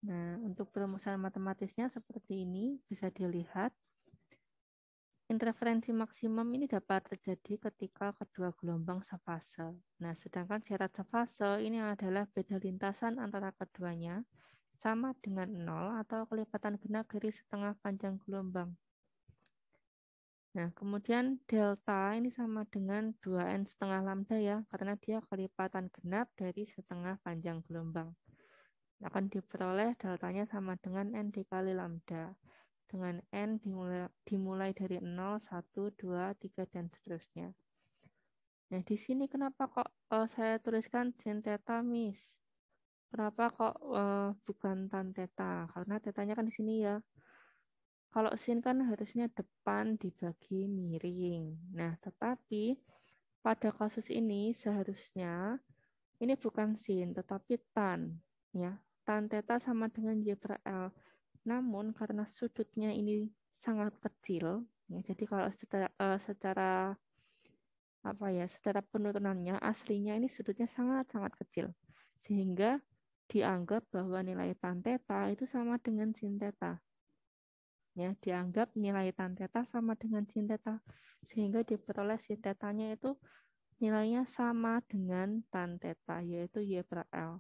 Nah, untuk perumusan matematisnya seperti ini bisa dilihat. Interferensi maksimum ini dapat terjadi ketika kedua gelombang sefase. Nah, sedangkan syarat sefase ini adalah beda lintasan antara keduanya sama dengan 0 atau kelipatan genap dari setengah panjang gelombang. Nah, kemudian delta ini sama dengan 2n setengah lambda ya, karena dia kelipatan genap dari setengah panjang gelombang. Akan diperoleh deltanya sama dengan n dikali lambda. Dengan n dimulai dari 0, 1, 2, 3, dan seterusnya. Nah, di sini kenapa kok saya tuliskan sin theta, Miss? Kenapa kok bukan tan theta? Karena tetanya kan di sini ya. Kalau sin kan harusnya depan dibagi miring. Nah, tetapi pada kasus ini seharusnya ini bukan sin, tetapi tan. Ya, tan theta sama dengan y per L. Namun karena sudutnya ini sangat kecil, ya, jadi kalau secara apa ya, secara penurunannya aslinya ini sudutnya sangat-sangat kecil, sehingga dianggap bahwa nilai tan theta itu sama dengan sin theta. Ya, dianggap nilai tan theta sama dengan sin theta, sehingga diperoleh sin theta-nya itu nilainya sama dengan tan theta, yaitu y per L.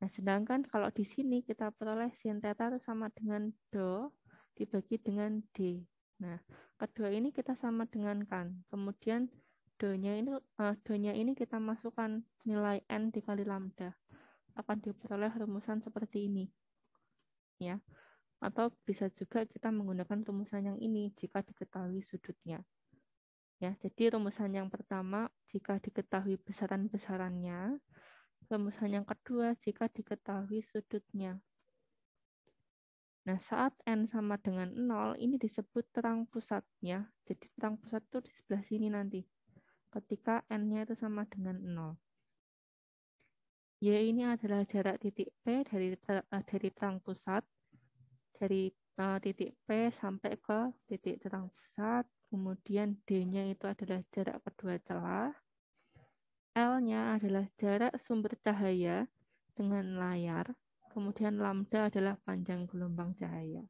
Nah, sedangkan kalau di sini kita peroleh sin theta itu sama dengan do dibagi dengan d. Nah, kedua ini kita sama dengan kan. Kemudian do-nya ini kita masukkan nilai n dikali lambda. Akan diperoleh rumusan seperti ini. Ya. Atau bisa juga kita menggunakan rumusan yang ini jika diketahui sudutnya. Ya, jadi rumusan yang pertama jika diketahui besaran-besarannya, rumusan yang kedua jika diketahui sudutnya. Nah, saat N sama dengan 0, ini disebut terang pusat ya. Jadi terang pusat itu di sebelah sini nanti. Ketika N-nya itu sama dengan 0. Y ini adalah jarak titik P dari terang pusat. Dari titik P sampai ke titik terang pusat. Kemudian D-nya itu adalah jarak kedua celah. L-nya adalah jarak sumber cahaya dengan layar. Kemudian lambda adalah panjang gelombang cahaya.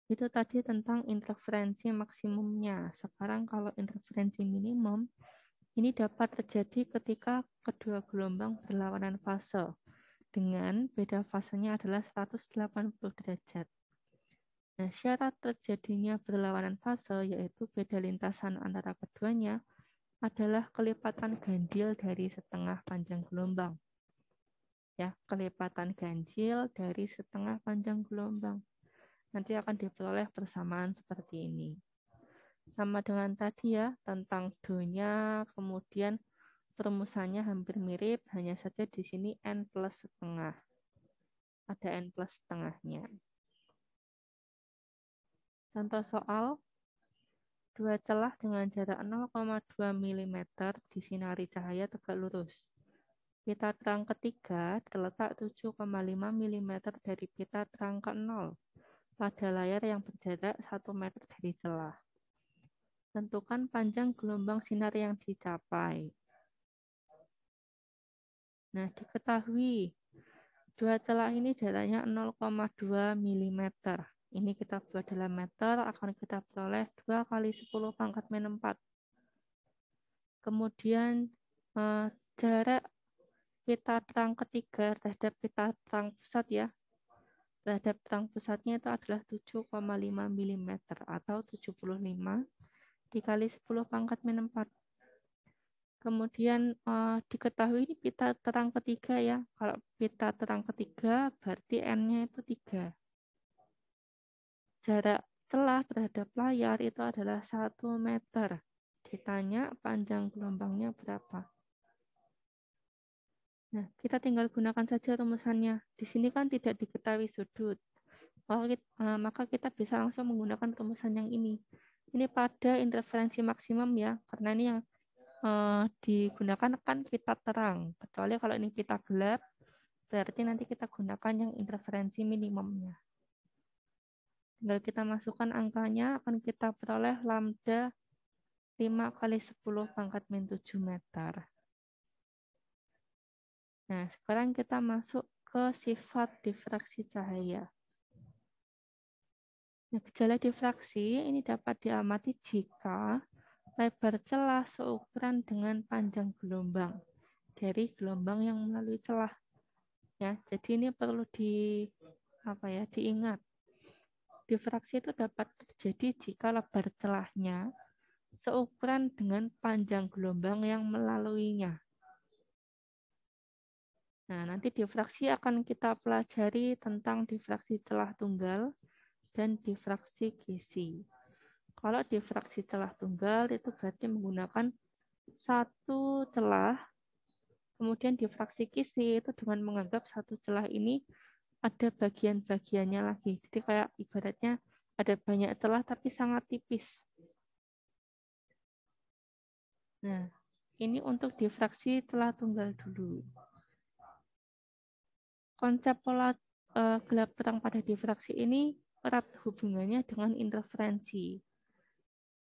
Itu tadi tentang interferensi maksimumnya. Sekarang kalau interferensi minimum, ini dapat terjadi ketika kedua gelombang berlawanan fase dengan beda fasenya adalah 180 derajat. Nah, syarat terjadinya berlawanan fase yaitu beda lintasan antara keduanya adalah kelipatan ganjil dari setengah panjang gelombang. Ya, kelipatan ganjil dari setengah panjang gelombang. Nanti akan diperoleh persamaan seperti ini. Sama dengan tadi ya, tentang do-nya, kemudian perumusannya hampir mirip, hanya saja di sini n plus setengah. Ada n plus setengahnya. Contoh soal, dua celah dengan jarak 0,2 mm disinari cahaya tegak lurus. Pita terang ketiga terletak 7,5 mm dari pita terang ke-0 pada layar yang berjarak 1 meter dari celah. Tentukan panjang gelombang sinar yang dicapai. Nah, diketahui dua celah ini jaraknya 0,2 mm. Ini kita buat dalam meter, akan kita peroleh 2 kali 10 pangkat min 4. Kemudian jarak pita terang ketiga terhadap pita terang pusat ya. Terhadap terang pusatnya itu adalah 7,5 mm atau 75 dikali 10 pangkat min 4. Kemudian diketahui ini pita terang ketiga ya. Kalau pita terang ketiga berarti N-nya itu 3. Jarak celah terhadap layar itu adalah 1 meter. Ditanya panjang gelombangnya berapa. Nah, kita tinggal gunakan saja rumusannya. Di sini kan tidak diketahui sudut. Maka kita bisa langsung menggunakan rumusan yang ini. Ini pada interferensi maksimum ya, karena ini yang digunakan kan pita terang. Kecuali kalau ini pita gelap, berarti nanti kita gunakan yang interferensi minimumnya. Tinggal kita masukkan angkanya, akan kita peroleh lambda 5 kali 10 pangkat min 7 meter. Nah, sekarang kita masuk ke sifat difraksi cahaya. Nah, gejala difraksi ini dapat diamati jika lebar celah seukuran dengan panjang gelombang dari gelombang yang melalui celah. Ya, jadi ini perlu diingat. Difraksi itu dapat terjadi jika lebar celahnya seukuran dengan panjang gelombang yang melaluinya. Nah, nanti difraksi akan kita pelajari tentang difraksi celah tunggal dan difraksi kisi. Kalau difraksi celah tunggal itu berarti menggunakan satu celah, kemudian difraksi kisi itu dengan menganggap satu celah ini ada bagian-bagiannya lagi. Jadi kayak ibaratnya ada banyak celah tapi sangat tipis. Nah, ini untuk difraksi celah tunggal dulu. Konsep pola gelap terang pada difraksi ini erat hubungannya dengan interferensi.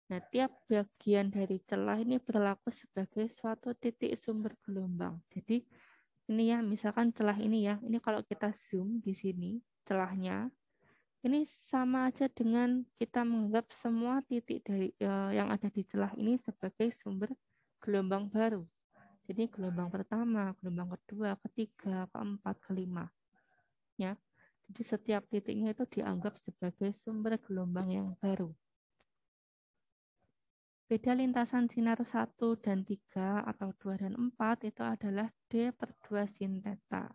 Nah, tiap bagian dari celah ini berlaku sebagai suatu titik sumber gelombang. Jadi, ini ya, misalkan celah ini ya, ini kalau kita zoom di sini, celahnya, ini sama aja dengan kita menganggap semua titik dari yang ada di celah ini sebagai sumber gelombang baru. Jadi gelombang pertama, gelombang kedua, ketiga, keempat, kelima. Ya. Jadi setiap titiknya itu dianggap sebagai sumber gelombang yang baru. Beda lintasan sinar 1 dan 3 atau 2 dan 4 itu adalah D per 2 sin theta.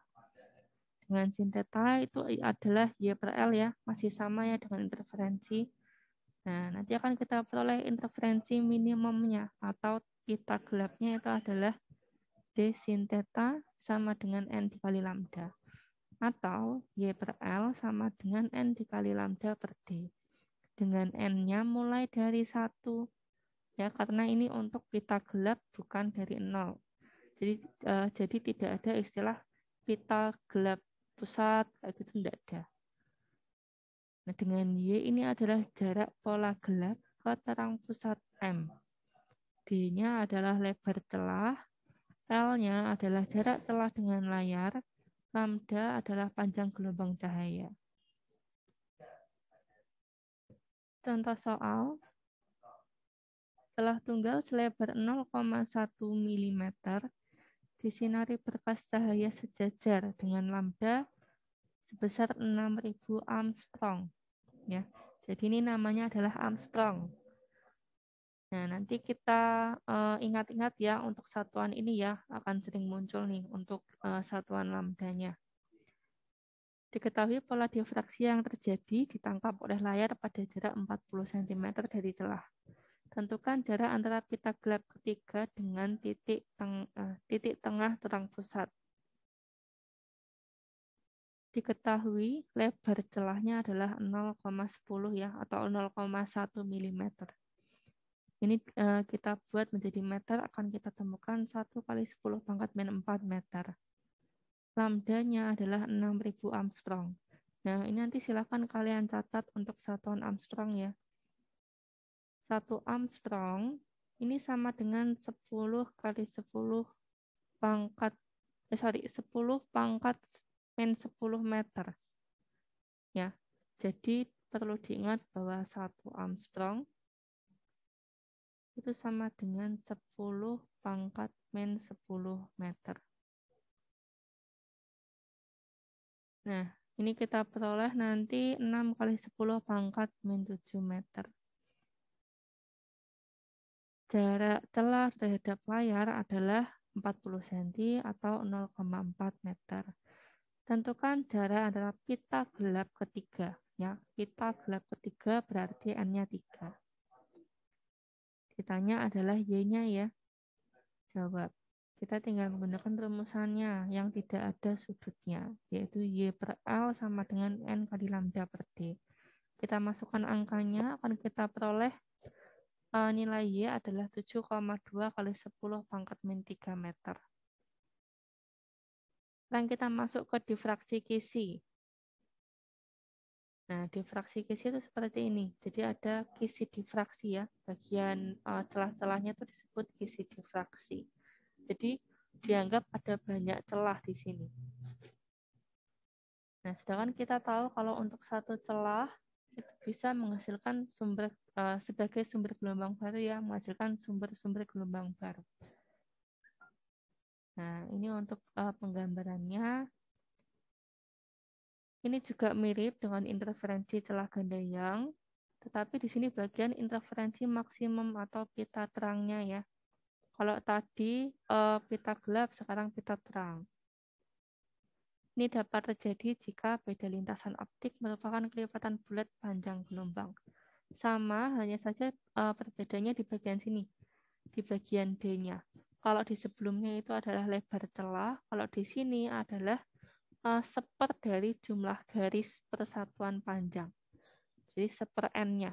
Dengan sin theta itu adalah Y per L ya, masih sama ya dengan interferensi. Nah, nanti akan kita peroleh interferensi minimumnya atau pita gelapnya itu adalah D sin theta sama dengan N dikali lambda. Atau Y per L sama dengan N dikali lambda per D. Dengan N-nya mulai dari 1. Ya, karena ini untuk pita gelap bukan dari 0. Jadi tidak ada istilah pita gelap pusat, kayak gitu tidak ada. Nah, dengan Y ini adalah jarak pola gelap ke terang pusat M. D-nya adalah lebar celah, L-nya adalah jarak celah dengan layar, lambda adalah panjang gelombang cahaya. Contoh soal, celah tunggal selebar 0,1 mm disinari berkas cahaya sejajar dengan lambda sebesar 6.000 Armstrong. Ya, jadi ini namanya adalah Armstrong. Nah, nanti kita ingat-ingat ya untuk satuan ini ya, akan sering muncul nih untuk satuan lambdanya. Diketahui pola difraksi yang terjadi ditangkap oleh layar pada jarak 40 cm dari celah. Tentukan jarak antara pita gelap ketiga dengan titik tengah terang pusat. Diketahui lebar celahnya adalah 0,10 ya atau 0,1 mm. Ini kita buat menjadi meter, akan kita temukan 1 kali 10 pangkat min 4 meter. Lambdanya adalah 6.000 Armstrong. Nah, ini nanti silakan kalian catat untuk satuan Armstrong ya. 1 Armstrong ini sama dengan 10 kali 10 pangkat 10 pangkat min 10 meter. Ya. Jadi perlu diingat bahwa 1 Armstrong itu sama dengan 10 pangkat min 10 meter. Nah, ini kita peroleh nanti 6 kali 10 pangkat min 7 meter. Jarak celah terhadap layar adalah 40 cm atau 0,4 meter. Tentukan jarak antara pita gelap ketiga. Ya, pita gelap ketiga berarti N-nya 3. Ditanya adalah Y-nya ya. Jawab. Kita tinggal menggunakan rumusannya yang tidak ada sudutnya, yaitu Y per L sama dengan N kali lambda per D. Kita masukkan angkanya, akan kita peroleh nilai Y adalah 7,2 kali 10 pangkat min 3 meter. Sekarang kita masuk ke difraksi kisi. Nah, difraksi kisi itu seperti ini. Jadi ada kisi difraksi ya. Bagian celah-celahnya itu disebut kisi difraksi. Jadi dianggap ada banyak celah di sini. Nah, sedangkan kita tahu kalau untuk satu celah itu bisa menghasilkan sebagai sumber gelombang baru ya, menghasilkan sumber-sumber gelombang baru. Nah, ini untuk penggambarannya. Ini juga mirip dengan interferensi celah ganda Young, tetapi di sini bagian interferensi maksimum atau pita terangnya ya. Kalau tadi pita gelap, sekarang pita terang. Ini dapat terjadi jika beda lintasan optik merupakan kelipatan bulat panjang gelombang. Sama, hanya saja perbedaannya di bagian sini, di bagian D-nya. Kalau di sebelumnya itu adalah lebar celah, kalau di sini adalah seper dari jumlah garis persatuan panjang. Jadi seper N-nya.